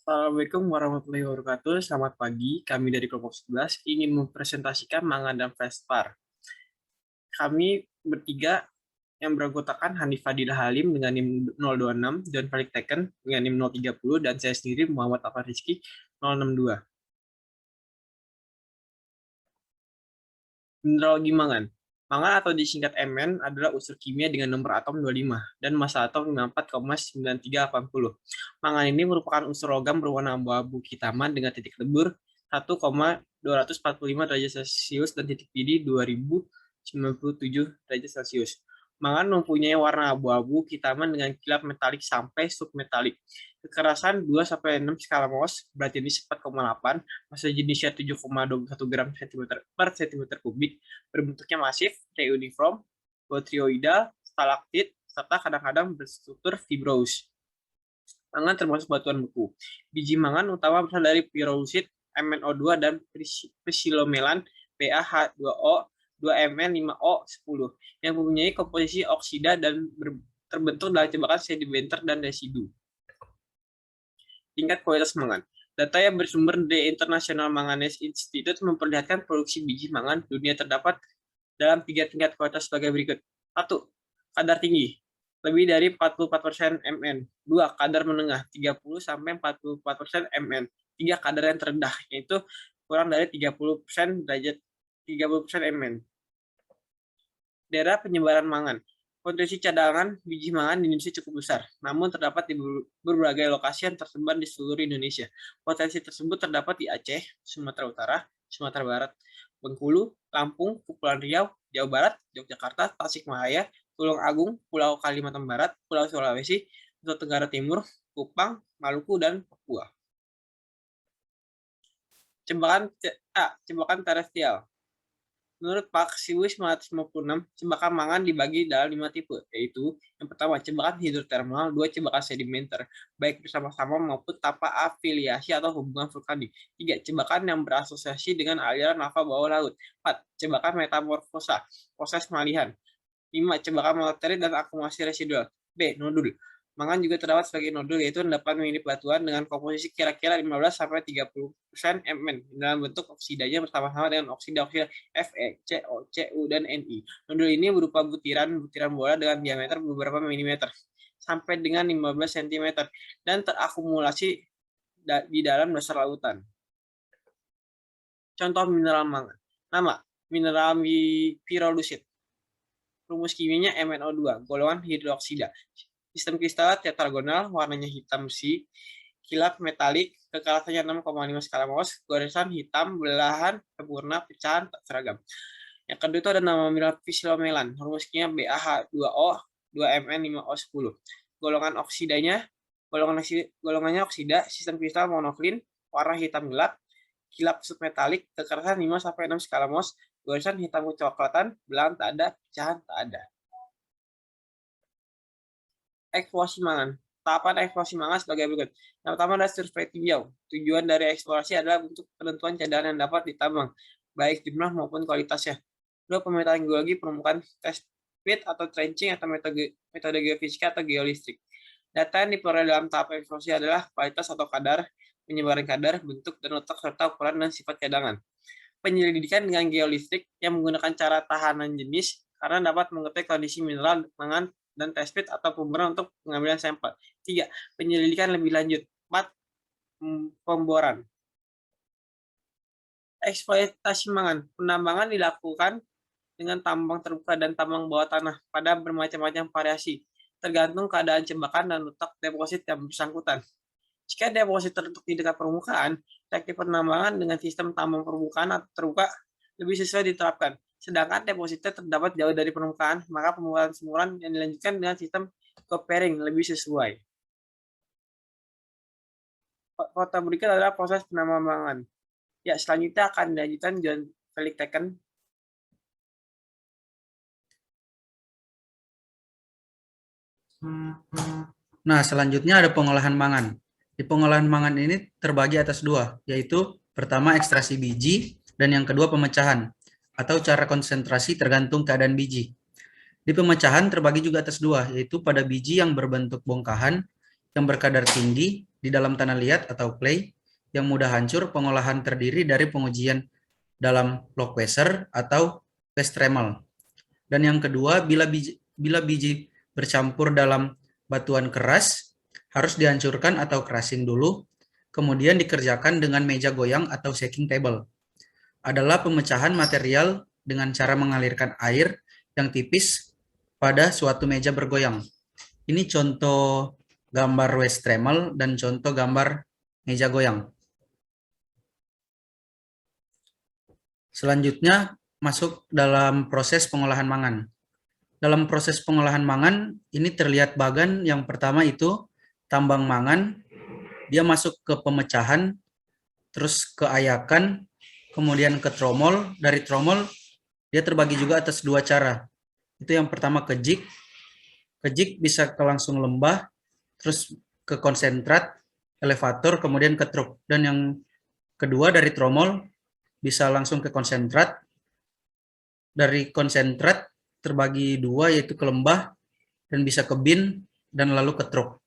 Assalamualaikum warahmatullahi wabarakatuh. Selamat pagi. Kami dari kelompok 11 ingin mempresentasikan Mangan dan Vespar. Kami bertiga yang beranggotakan Hanif Fadil Halim dengan NIM 026, John Felix Teken dengan NIM 030, dan saya sendiri Muhammad Afan Rizky 062. Mineralogi mangan. Mangan atau disingkat Mn adalah unsur kimia dengan nomor atom 25 dan massa atom 54,9380. Mangan ini merupakan unsur logam berwarna abu-abu kehitaman dengan titik lebur 1,245 derajat Celcius dan titik pidi 2097 derajat Celcius. Mangan mempunyai warna abu-abu kehitaman dengan kilap metalik sampai submetalik. Kekerasan 2-6 skala Mohs, berat jenis 4,8, massa jenisnya 7,21 gram per cm kubik, berbentuknya masif, reuniform, botrioidal, stalaktit, serta kadang-kadang berstruktur fibrous. Mangan termasuk batuan beku. Biji mangan utama berasal dari pyrolusit, MnO2, dan psilomelan, PaH2O, 2Mn5O10, yang mempunyai komposisi oksida dan terbentuk dalam jebakan sedimenter dan residu. Tingkat kualitas mangan. Data yang bersumber dari International Manganese Institute memperlihatkan produksi biji mangan dunia terdapat dalam 3 tingkat kualitas sebagai berikut. 1. Kadar tinggi, lebih dari 44% Mn. 2. Kadar menengah, 30-44% Mn. 3. Kadar yang terendah, yaitu kurang dari 30% Mn. Daerah penyebaran mangan. Potensi cadangan biji mangan di Indonesia cukup besar, namun terdapat di berbagai lokasi yang tersebar di seluruh Indonesia. Potensi tersebut terdapat di Aceh, Sumatera Utara, Sumatera Barat, Bengkulu, Lampung, Kepulauan Riau, Jawa Barat, Yogyakarta, Tasikmalaya, Tulung Agung, Pulau Kalimantan Barat, Pulau Sulawesi, Nusa Tenggara Timur, Kupang, Maluku, dan Papua. Cembakan terestrial. Menurut Pak Siwis 956, cembakan mangan dibagi dalam 5 tipe, yaitu yang pertama cembakan hidrotermal, 2 cembakan sedimenter, baik bersama-sama maupun tanpa afiliasi atau hubungan vulkanik, 3 cembakan yang berasosiasi dengan aliran lava bawah laut, 4 cembakan metamorfosa, proses pengalihan, 5 cembakan malaterit dan akumulasi residual. B. Nodul. Mangan juga terdapat sebagai nodul, yaitu endapan mirip batuan dengan komposisi kira-kira 15-30% Mn dalam bentuk oksidanya bersama-sama dengan oksida-oksida Fe, Co, Cu, dan Ni. Nodul ini berupa butiran bola dengan diameter beberapa milimeter sampai dengan 15 cm dan terakumulasi di dalam dasar lautan. Contoh mineral mangan. Nama, mineral pyrolusit. Rumus kimianya MnO2, golongan hidroksida. Sistem kristal tetragonal, warnanya hitam bersih, kilap metalik, kekerasannya 6,5 skala Mohs, goresan hitam, belahan, sempurna, pecahan, tak seragam. Yang kedua itu ada nama mineral psilomelan, rumusnya BaH2O, 2Mn5O10. Golongannya oksida, sistem kristal monoklin, warna hitam gelap, kilap submetalik, kekerasan 5-6 skala Mohs, goresan hitam kecoklatan, belahan tak ada, pecahan tak ada. Eksplorasi mangan. Tahapan eksplorasi mangan sebagai berikut. Yang pertama adalah survei tinjau. Tujuan dari eksplorasi adalah untuk penentuan cadangan yang dapat ditambang, baik jumlah maupun kualitasnya. Kedua, pemetaan geologi permukaan test pit atau trenching atau metode geofisika atau geolistrik. Data yang diperoleh dalam tahap eksplorasi adalah kualitas atau kadar, penyebaran kadar, bentuk dan letak serta ukuran dan sifat cadangan. Penyelidikan dengan geolistrik yang menggunakan cara tahanan jenis karena dapat mengetahui kondisi mineral, mangan, dan test pit atau pemboran untuk pengambilan sampel. 3. Penyelidikan lebih lanjut. 4. Pemboran. Eksploitasi mangan. Penambangan dilakukan dengan tambang terbuka dan tambang bawah tanah pada bermacam-macam variasi, tergantung keadaan cembakan dan letak deposit yang bersangkutan. Jika deposit terletak di dekat permukaan, teknik penambangan dengan sistem tambang permukaan atau terbuka lebih sesuai diterapkan. Sedangkan depositnya terdapat jauh dari permukaan, maka pembuatan semburan yang dilanjutkan dengan sistem coopering lebih sesuai. Foto berikut adalah proses penambangan. Ya, selanjutnya akan dilanjutkan John Felix Teken. Nah, selanjutnya ada pengolahan mangan. Di pengolahan mangan ini terbagi atas dua, yaitu pertama ekstraksi biji dan yang kedua pemecahan atau cara konsentrasi tergantung keadaan biji. Di pemecahan terbagi juga atas dua, yaitu pada biji yang berbentuk bongkahan yang berkadar tinggi di dalam tanah liat atau clay, yang mudah hancur. Pengolahan terdiri dari pengujian dalam Lochwasser atau Westremel. Dan yang kedua, bila biji bercampur dalam batuan keras, harus dihancurkan atau crushing dulu, kemudian dikerjakan dengan meja goyang atau shaking table. Adalah pemecahan material dengan cara mengalirkan air yang tipis pada suatu meja bergoyang. Ini contoh gambar Westremel dan contoh gambar meja goyang. Selanjutnya masuk dalam proses pengolahan mangan. Dalam proses pengolahan mangan, ini terlihat bagan yang pertama itu tambang mangan, dia masuk ke pemecahan, terus ke ayakan, kemudian ke tromol. Dari tromol, dia terbagi juga atas dua cara. Itu yang pertama kejik bisa ke langsung lembah, terus ke konsentrat, elevator, kemudian ke truk. Dan yang kedua dari tromol, bisa langsung ke konsentrat. Dari konsentrat terbagi dua, yaitu ke lembah dan bisa ke bin dan lalu ke truk.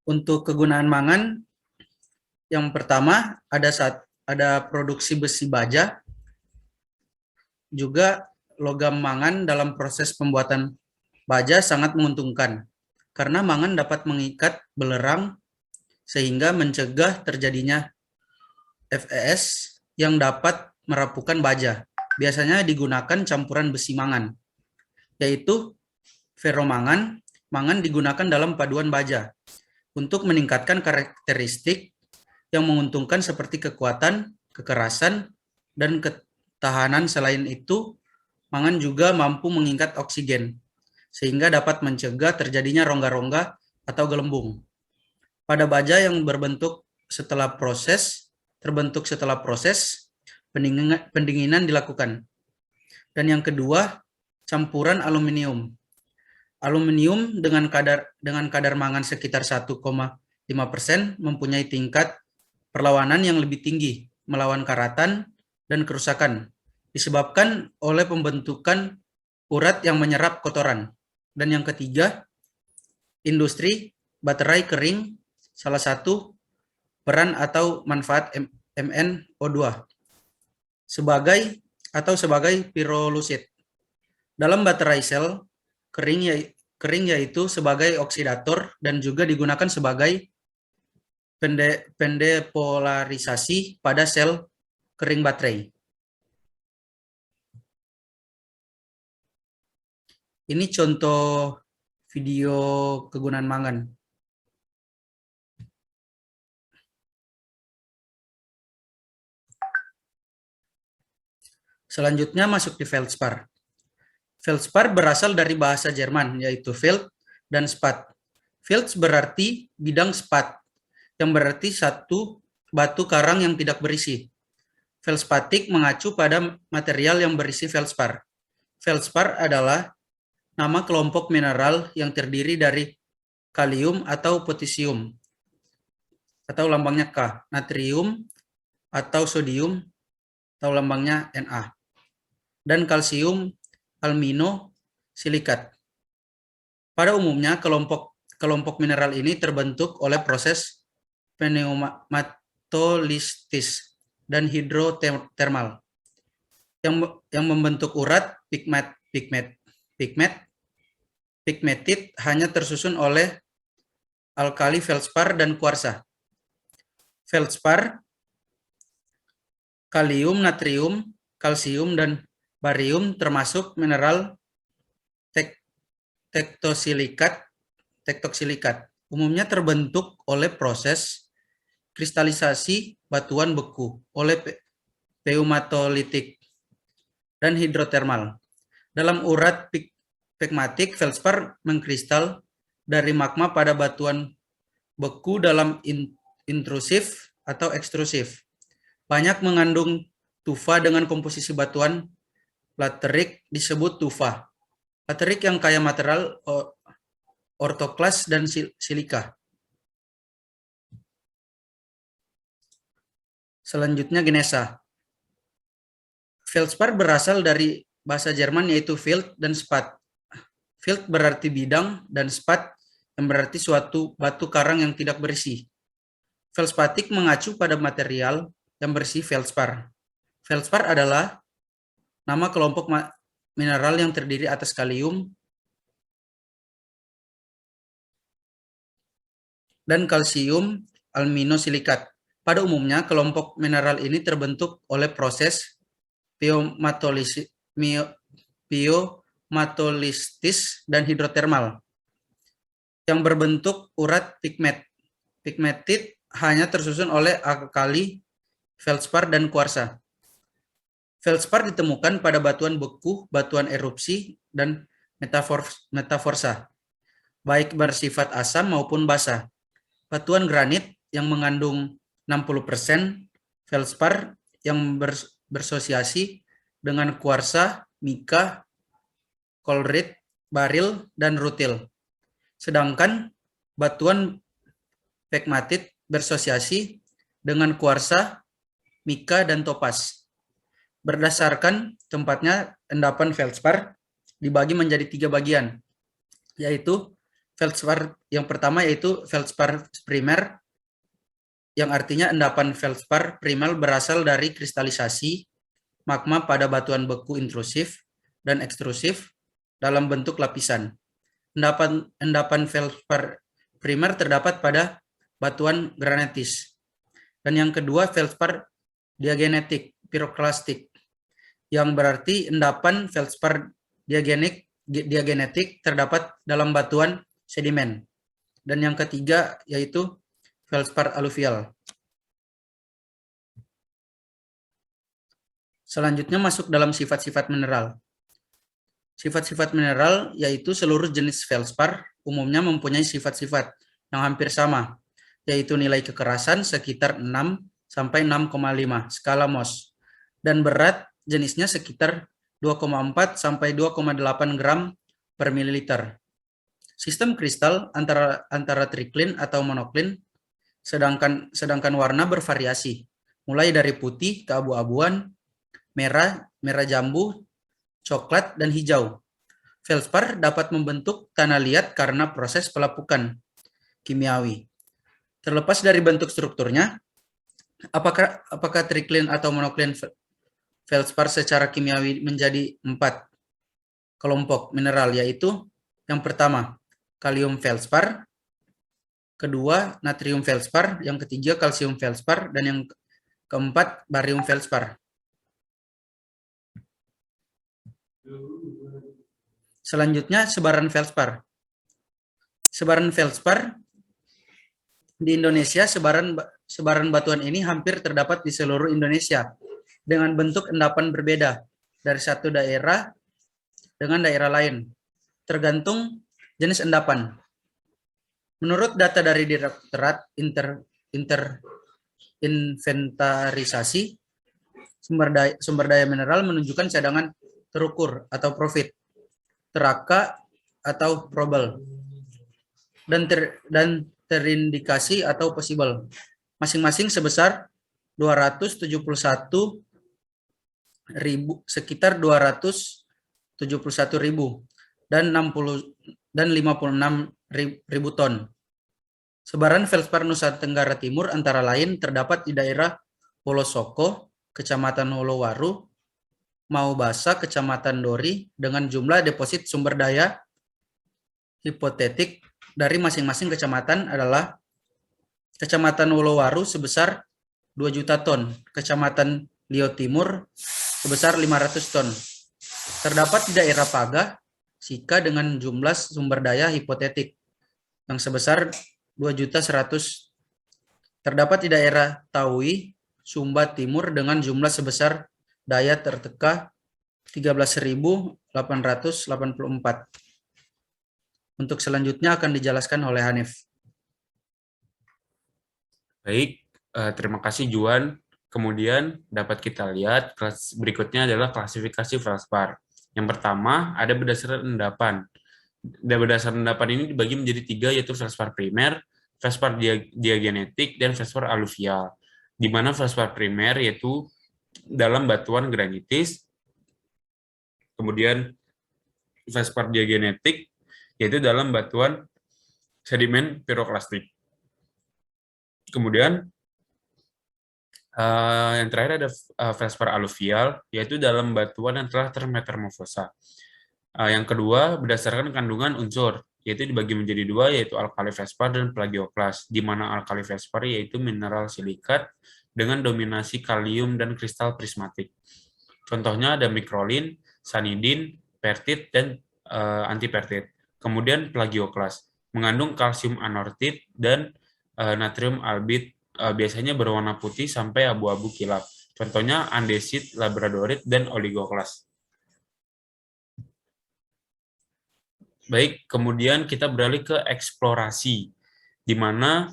Untuk kegunaan mangan, yang pertama ada produksi besi baja, juga logam mangan dalam proses pembuatan baja sangat menguntungkan karena mangan dapat mengikat belerang sehingga mencegah terjadinya FES yang dapat merapuhkan baja. Biasanya digunakan campuran besi mangan, yaitu ferromangan. Mangan digunakan dalam paduan baja untuk meningkatkan karakteristik yang menguntungkan seperti kekuatan, kekerasan, dan ketahanan. Selain itu, mangan juga mampu mengikat oksigen, sehingga dapat mencegah terjadinya rongga-rongga atau gelembung. Pada baja yang terbentuk setelah proses, pendinginan dilakukan. Dan yang kedua, campuran aluminium. Aluminium dengan kadar mangan sekitar 1,5% mempunyai tingkat perlawanan yang lebih tinggi melawan karatan dan kerusakan disebabkan oleh pembentukan urat yang menyerap kotoran. Dan yang ketiga, industri baterai kering, salah satu peran atau manfaat MnO2 sebagai pirolusit. Dalam baterai sel, kering yaitu sebagai oksidator dan juga digunakan sebagai pendepolarisasi pada sel kering baterai. Ini contoh video kegunaan mangan. Selanjutnya masuk di feldspar. Feldspar berasal dari bahasa Jerman, yaitu Feld dan Spat. Feld berarti bidang, Spat yang berarti satu batu karang yang tidak berisi. Feldspatik mengacu pada material yang berisi feldspar. Feldspar adalah nama kelompok mineral yang terdiri dari kalium atau potasium atau lambangnya K, natrium atau sodium atau lambangnya Na, dan kalsium alumino silikat. Pada umumnya kelompok mineral ini terbentuk oleh proses pneumatolisis dan hidrotermal yang membentuk urat. Pigmatit hanya tersusun oleh alkali feldspar dan kuarsa. Feldspar, kalium, natrium, kalsium, dan barium termasuk mineral tektosilikat. Umumnya terbentuk oleh proses kristalisasi batuan beku oleh peumatolitik dan hidrotermal. Dalam urat pegmatik, feldspar mengkristal dari magma pada batuan beku dalam intrusif atau ekstrusif. Banyak mengandung tufa dengan komposisi batuan laterik disebut tufa. Laterik yang kaya material ortoklas dan silika. Selanjutnya genesa. Feldspar berasal dari bahasa Jerman yaitu Feld dan Spat. Field berarti bidang, dan spat yang berarti suatu batu karang yang tidak berisi. Feldspatik mengacu pada material yang bersih feldspar. Feldspar adalah nama kelompok mineral yang terdiri atas kalium dan kalsium alumino-silikat. Pada umumnya, kelompok mineral ini terbentuk oleh proses biomatolisis dan hidrotermal yang berbentuk urat pigment. Pigmentit hanya tersusun oleh alkali, feldspar, dan kuarsa. Feldspar ditemukan pada batuan beku, batuan erupsi, dan metaforsa, baik bersifat asam maupun basa. Batuan granit yang mengandung 60% feldspar yang bersosiasi dengan kuarsa, mika, kolrit, baril, dan rutil. Sedangkan batuan pegmatit bersosiasi dengan kuarsa, mika, dan topas. Berdasarkan tempatnya, endapan feldspar dibagi menjadi 3 bagian, yaitu feldspar yang pertama yaitu feldspar primer, yang artinya endapan feldspar primer berasal dari kristalisasi magma pada batuan beku intrusif dan ekstrusif dalam bentuk lapisan. Endapan feldspar primer terdapat pada batuan granitis. Dan yang kedua feldspar diagenetik, piroklastik, yang berarti endapan feldspar diagenetik terdapat dalam batuan sedimen. Dan yang ketiga yaitu feldspar aluvial. Selanjutnya masuk dalam sifat-sifat mineral. Sifat-sifat mineral yaitu seluruh jenis feldspar umumnya mempunyai sifat-sifat yang hampir sama, yaitu nilai kekerasan sekitar 6 sampai 6,5 skala Mohs, dan berat jenisnya sekitar 2,4 sampai 2,8 gram per mililiter. Sistem kristal antara triklin atau monoklin, sedangkan warna bervariasi, mulai dari putih ke abu-abuan, merah, merah jambu, coklat, dan hijau. Feldspar dapat membentuk tanah liat karena proses pelapukan kimiawi. Terlepas dari bentuk strukturnya, apakah triklin atau monoklin feldspar secara kimiawi menjadi 4 kelompok mineral, yaitu yang pertama kalium feldspar, kedua natrium feldspar, yang ketiga kalsium feldspar, dan yang keempat barium feldspar. Selanjutnya sebaran feldspar. Sebaran feldspar di Indonesia, sebaran batuan ini hampir terdapat di seluruh Indonesia dengan bentuk endapan berbeda dari satu daerah dengan daerah lain, tergantung jenis endapan. Menurut data dari Direktorat Inventarisasi Sumber Daya Mineral menunjukkan cadangan terukur atau profit, teraka atau probable, dan terindikasi atau possible, masing-masing sebesar 271.000, sekitar 271.000 dan 56.000 ton. Sebaran feldspar Nusa Tenggara Timur antara lain terdapat di daerah Wolosoko, Kecamatan Wolowaru, Maubasa, Kecamatan Dori, dengan jumlah deposit sumber daya hipotetik dari masing-masing kecamatan adalah Kecamatan Wolowaru sebesar 2 juta ton, Kecamatan Lio Timur sebesar 500 ton. Terdapat di daerah Paga, Sika dengan jumlah sumber daya hipotetik yang sebesar 2.100.000. Terdapat di daerah Taui, Sumba Timur dengan jumlah sebesar daya terteka 13.884. Untuk selanjutnya akan dijelaskan oleh Hanif. Baik, terima kasih Juan. Kemudian dapat kita lihat berikutnya adalah klasifikasi feldspar. Yang pertama ada berdasarkan endapan. Berdasarkan endapan ini dibagi menjadi 3, yaitu feldspar primer, feldspar diagenetik, dan feldspar aluvial. Di mana feldspar primer yaitu dalam batuan granitis, kemudian felspar diagenetik, yaitu dalam batuan sedimen piroklastik. Kemudian yang terakhir ada felspar aluvial, yaitu dalam batuan yang telah termetamorfosa. Yang kedua, berdasarkan kandungan unsur, yaitu dibagi menjadi dua, yaitu alkali felspar dan plagioklas, di mana alkali felspar yaitu mineral silikat dengan dominasi kalium dan kristal prismatik. Contohnya ada mikrolin, sanidin, pertit, dan antipertit. Kemudian plagioklas, mengandung kalsium anortit dan natrium albit, biasanya berwarna putih sampai abu-abu kilap. Contohnya andesit, labradorit, dan oligoklas. Baik, kemudian kita beralih ke eksplorasi, di mana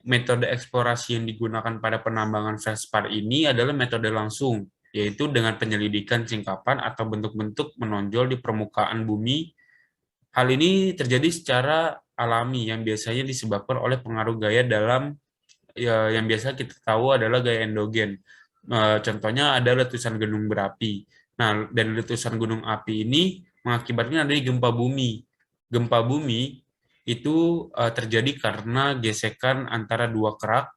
metode eksplorasi yang digunakan pada penambangan felspar ini adalah metode langsung, yaitu dengan penyelidikan singkapan atau bentuk-bentuk menonjol di permukaan bumi. Hal ini terjadi secara alami yang biasanya disebabkan oleh pengaruh gaya dalam yang biasa kita tahu adalah gaya endogen. Contohnya ada letusan gunung berapi. Nah, dan letusan gunung api ini mengakibatkan adanya gempa bumi. Gempa bumi itu terjadi karena gesekan antara dua kerak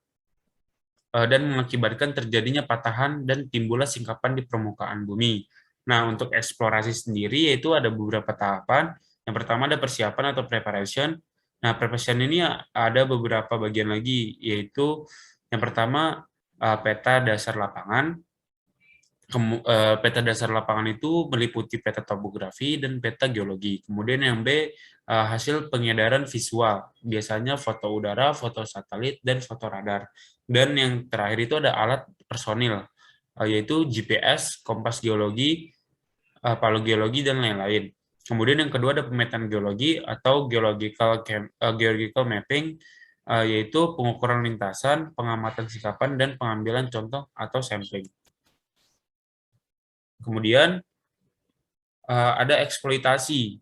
dan mengakibatkan terjadinya patahan dan timbullah singkapan di permukaan bumi. Nah, untuk eksplorasi sendiri yaitu ada beberapa tahapan. Yang pertama ada persiapan atau preparation. Nah, preparation ini ada beberapa bagian lagi, yaitu yang pertama peta dasar lapangan. Peta dasar lapangan itu meliputi peta topografi dan peta geologi. Kemudian yang B, hasil pengedaran visual, biasanya foto udara, foto satelit, dan foto radar. Dan yang terakhir itu ada alat personil, yaitu GPS, kompas geologi, paleogeologi, dan lain-lain. Kemudian yang kedua ada pemetaan geologi atau geological mapping, yaitu pengukuran lintasan, pengamatan sikapan, dan pengambilan contoh atau sampling. Kemudian ada eksploitasi.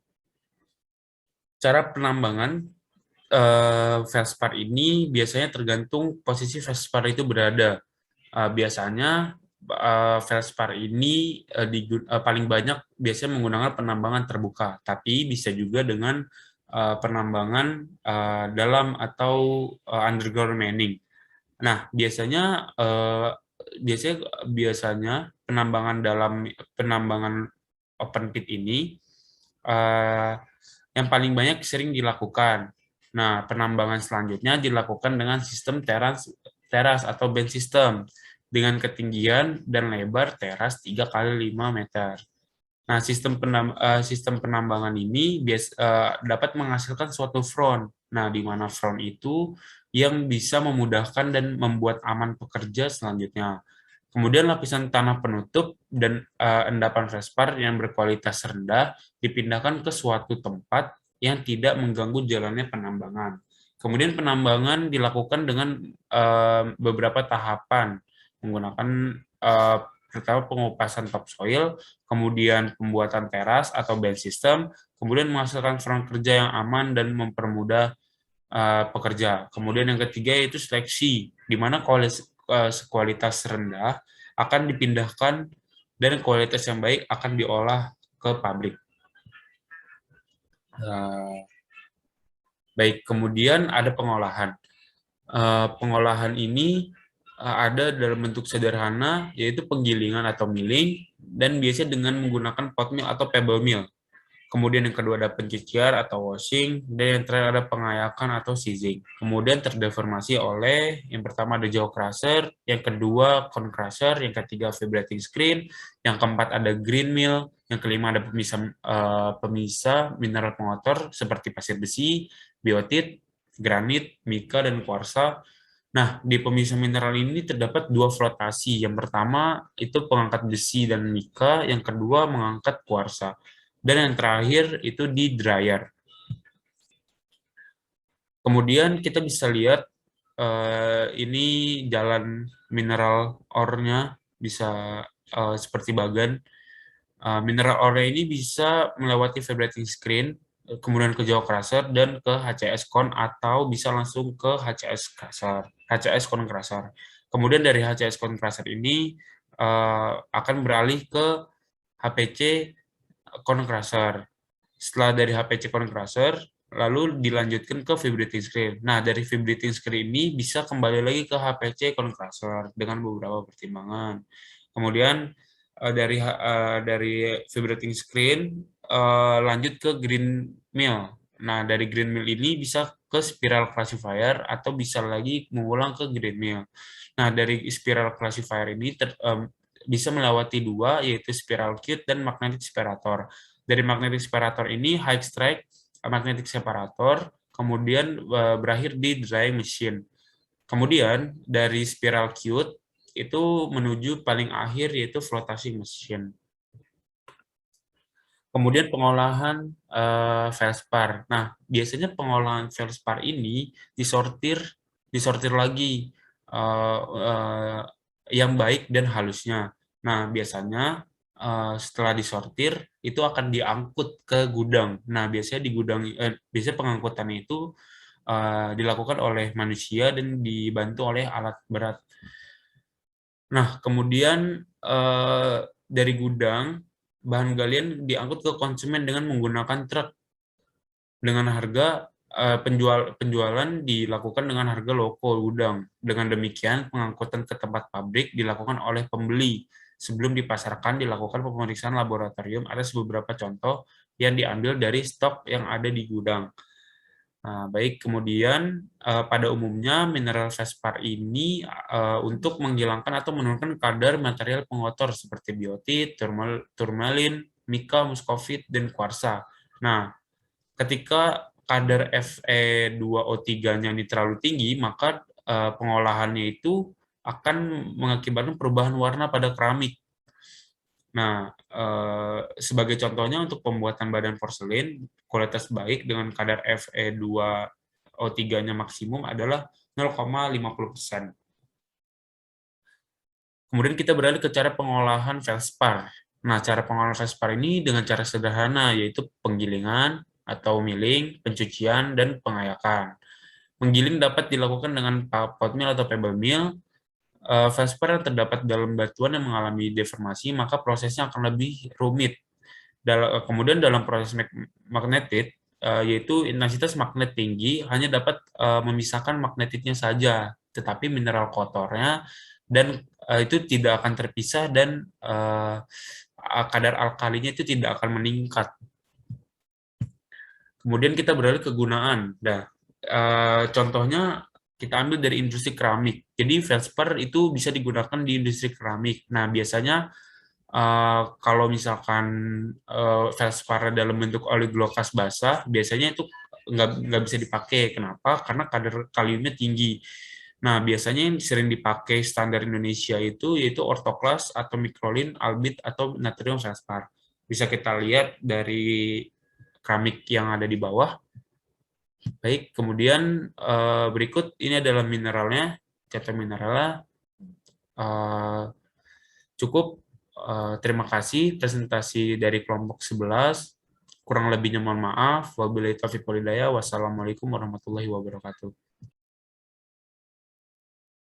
Cara penambangan felspar ini biasanya tergantung posisi felspar itu berada. Biasanya felspar ini paling banyak biasanya menggunakan penambangan terbuka, tapi bisa juga dengan penambangan dalam atau underground mining. Nah, biasanya penambangan open pit ini yang paling banyak sering dilakukan. Nah, penambangan selanjutnya dilakukan dengan sistem teras atau band system dengan ketinggian dan lebar teras 3 kali 5 meter. Nah, sistem penambangan ini dapat menghasilkan suatu front. Nah, di mana front itu yang bisa memudahkan dan membuat aman pekerja selanjutnya. Kemudian lapisan tanah penutup dan endapan felspar yang berkualitas rendah dipindahkan ke suatu tempat yang tidak mengganggu jalannya penambangan. Kemudian penambangan dilakukan dengan beberapa tahapan, menggunakan pertama pengupasan topsoil, kemudian pembuatan teras atau band system, kemudian menghasilkan front kerja yang aman dan mempermudah pekerja. Kemudian yang ketiga yaitu seleksi, di mana kualitas rendah akan dipindahkan dan kualitas yang baik akan diolah ke pabrik. Baik, kemudian ada pengolahan. Pengolahan ini ada dalam bentuk sederhana, yaitu penggilingan atau milling, dan biasanya dengan menggunakan pot mill atau pebble mill. Kemudian yang kedua ada pencucian atau washing, dan yang terakhir ada pengayakan atau sizzing. Kemudian terdeformasi oleh, yang pertama ada jaw crusher, yang kedua cone crusher, yang ketiga vibrating screen, yang keempat ada green mill, yang kelima ada pemisah mineral pengotor seperti pasir besi, biotit, granit, mika, dan kuarsa. Nah, di pemisah mineral ini terdapat dua flotasi. Yang pertama itu pengangkat besi dan mika, yang kedua mengangkat kuarsa. Dan yang terakhir itu di dryer. Kemudian kita bisa lihat ini jalan mineral ore-nya bisa seperti bagan. Mineral ore ini bisa melewati vibrating screen, kemudian ke jaw crusher dan ke HCS cone atau bisa langsung ke HCS crusher, HCS cone crusher. Kemudian dari HCS cone crusher ini akan beralih ke HPC cone crusher. Setelah dari HPC cone crusher, lalu dilanjutkan ke vibrating screen. Nah, dari vibrating screen ini bisa kembali lagi ke HPC cone crusher dengan beberapa pertimbangan. Kemudian dari vibrating screen lanjut ke green mill. Nah, dari green mill ini bisa ke spiral classifier atau bisa lagi mengulang ke green mill. Nah, dari spiral classifier ini bisa melewati dua, yaitu spiral Q dan magnetic separator. Dari magnetic separator ini high strike magnetic separator, kemudian berakhir di drying machine. Kemudian dari spiral Q itu menuju paling akhir yaitu flotation machine. Kemudian pengolahan feldspar. Nah, biasanya pengolahan feldspar ini disortir lagi yang baik dan halusnya. Nah, biasanya setelah disortir itu akan diangkut ke gudang. Nah, biasanya di gudang biasanya pengangkutannya itu dilakukan oleh manusia dan dibantu oleh alat berat. Nah, kemudian dari gudang bahan galian diangkut ke konsumen dengan menggunakan truk dengan harga penjualan dilakukan dengan harga loko gudang. Dengan demikian, pengangkutan ke tempat pabrik dilakukan oleh pembeli. Sebelum dipasarkan, dilakukan pemeriksaan laboratorium atas beberapa contoh yang diambil dari stok yang ada di gudang. Nah, baik, kemudian pada umumnya mineral fespar ini untuk menghilangkan atau menurunkan kadar material pengotor seperti biotit, turmalin, mika, muskovit, dan kuarsa. Nah, ketika kadar Fe2O3-nya ini terlalu tinggi, maka pengolahannya itu akan mengakibatkan perubahan warna pada keramik. Nah, sebagai contohnya untuk pembuatan badan porselin, kualitas baik dengan kadar Fe2O3-nya maksimum adalah 0,50%. Kemudian kita beralih ke cara pengolahan feldspar. Nah, cara pengolahan feldspar ini dengan cara sederhana, yaitu penggilingan atau milling, pencucian, dan pengayakan. Menggiling dapat dilakukan dengan pot mill atau pebble mill. Feldspar yang terdapat dalam batuan yang mengalami deformasi, maka prosesnya akan lebih rumit. Kemudian dalam proses magnetit, yaitu intensitas magnet tinggi hanya dapat memisahkan magnetitnya saja, tetapi mineral kotornya dan itu tidak akan terpisah dan kadar alkalinya itu tidak akan meningkat. Kemudian kita beralih ke gunaan. Nah, contohnya kita ambil dari industri keramik. Jadi feldspar itu bisa digunakan di industri keramik. Nah, biasanya kalau misalkan feldspar dalam bentuk oliglokas basah, biasanya itu nggak bisa dipakai. Kenapa? Karena kadar kaliumnya tinggi. Nah, biasanya yang sering dipakai standar Indonesia itu yaitu ortoklas atau mikrolin, albit, atau natrium feldspar. Bisa kita lihat dari keramik yang ada di bawah. Baik, kemudian berikut ini adalah mineralnya, catat mineralnya. Cukup. Terima kasih presentasi dari kelompok 11. Kurang lebihnya mohon maaf. Wabillahi taufiq walhidayah. Wassalamualaikum warahmatullahi wabarakatuh.